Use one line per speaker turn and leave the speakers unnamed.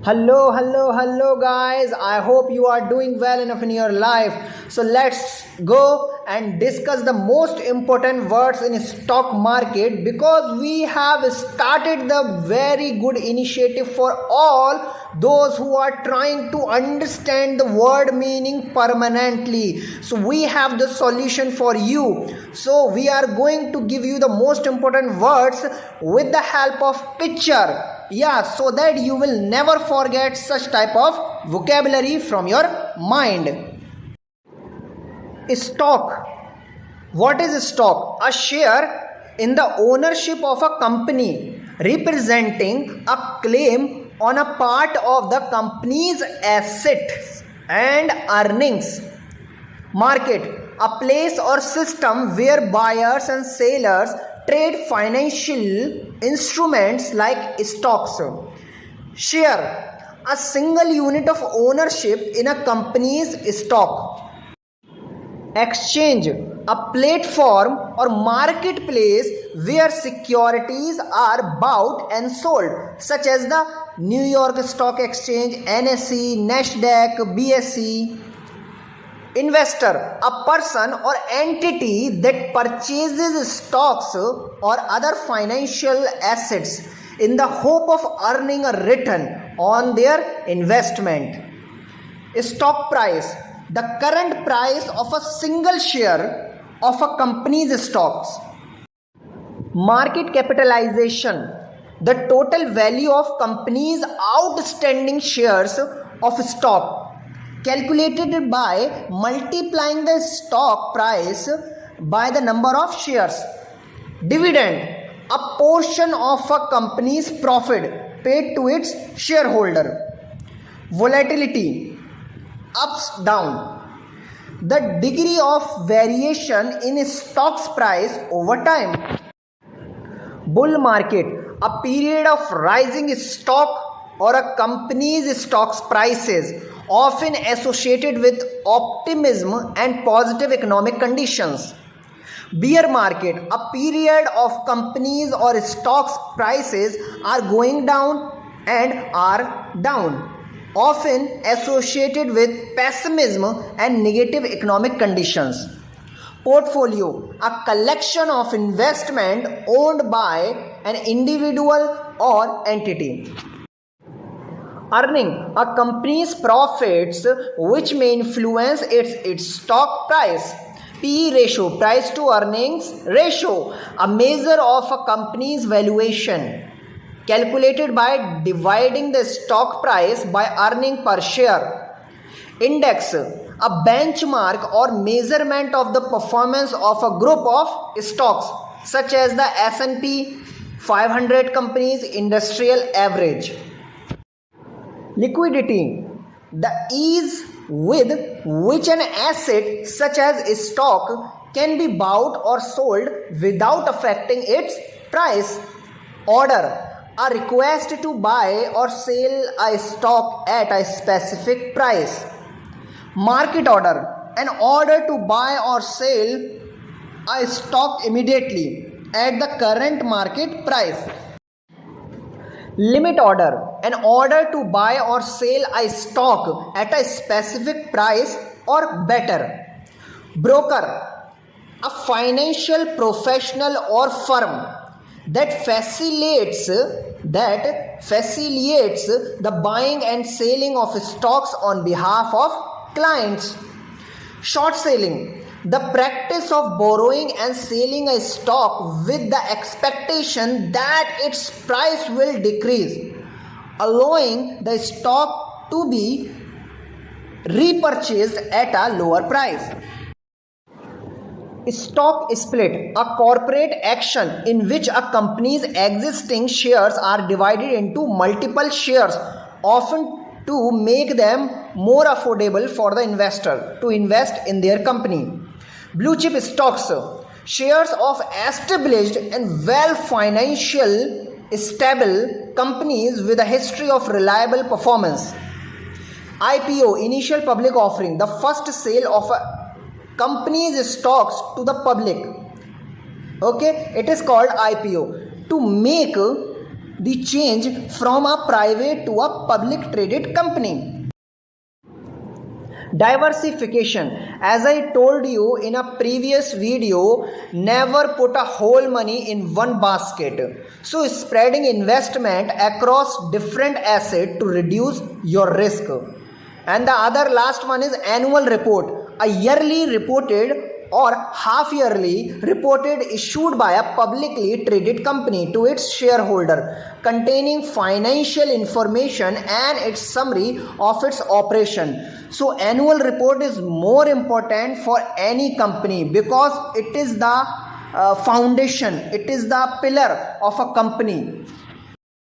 Hello, guys. I hope you are doing well enough in your life. So, let's go and discuss the most important words in stock market because we have started the very good initiative for all those who are trying to understand the word meaning permanently. So, we have the solution for you. So, we are going to give you the most important words with the help of picture, so that you will never forget such type of vocabulary from your mind. Stock. What is stock? A share in the ownership of a company representing a claim on a part of the company's assets and earnings. Market. A place or system where buyers and sellers trade financial instruments like stocks. Share. A single unit of ownership in a company's stock. Exchange. A platform or marketplace where securities are bought and sold, such as the New York Stock Exchange, NSE, Nasdaq, BSE. Investor. A person or entity that purchases stocks or other financial assets in the hope of earning a return on their investment. Stock price. The current price of a single share of a company's stocks. Market capitalization. The total value of company's outstanding shares of stock, calculated by multiplying the stock price by the number of shares. Dividend. A portion of a company's profit paid to its shareholder. Volatility. Ups, down. The degree of variation in a stock's price over time. Bull market. A period of rising stock or a company's stocks prices, often associated with optimism and positive economic conditions. Bear market. A period of companies or stocks prices are going down and are down, often associated with pessimism and negative economic conditions. Portfolio. A collection of investment owned by an individual or entity. Earning. A company's profits which may influence its stock price. P/E ratio, price to earnings ratio, a measure of a company's valuation, calculated by dividing the stock price by earning per share. Index, a benchmark or measurement of the performance of a group of stocks, such as the S&P 500 companies industrial average. Liquidity, the ease with which an asset such as a stock can be bought or sold without affecting its price. Order, a request to buy or sell a stock at a specific price. Market order, an order to buy or sell a stock immediately at the current market price. Limit order, an order to buy or sell a stock at a specific price or better. Broker, a financial professional or firm that facilitates the buying and selling of stocks on behalf of clients. Short selling, the practice of borrowing and selling a stock with the expectation that its price will decrease, allowing the stock to be repurchased at a lower price. Stock split, a corporate action in which a company's existing shares are divided into multiple shares, often to make them more affordable for the investor to invest in their company. Blue chip stocks, shares of established and well financial stable companies with a history of reliable performance. IPO, initial public offering, the first sale of a company's stocks to the public. Okay, it is called IPO. To make the change from a private to a public traded company. Diversification. As I told you in a previous video, never put a whole money in one basket. So spreading investment across different assets to reduce your risk. And the other last one is annual report, a yearly reported or half yearly reported issued by a publicly traded company to its shareholder, containing financial information and its summary of its operation. So annual report is more important for any company because it is the foundation, it is the pillar of a company.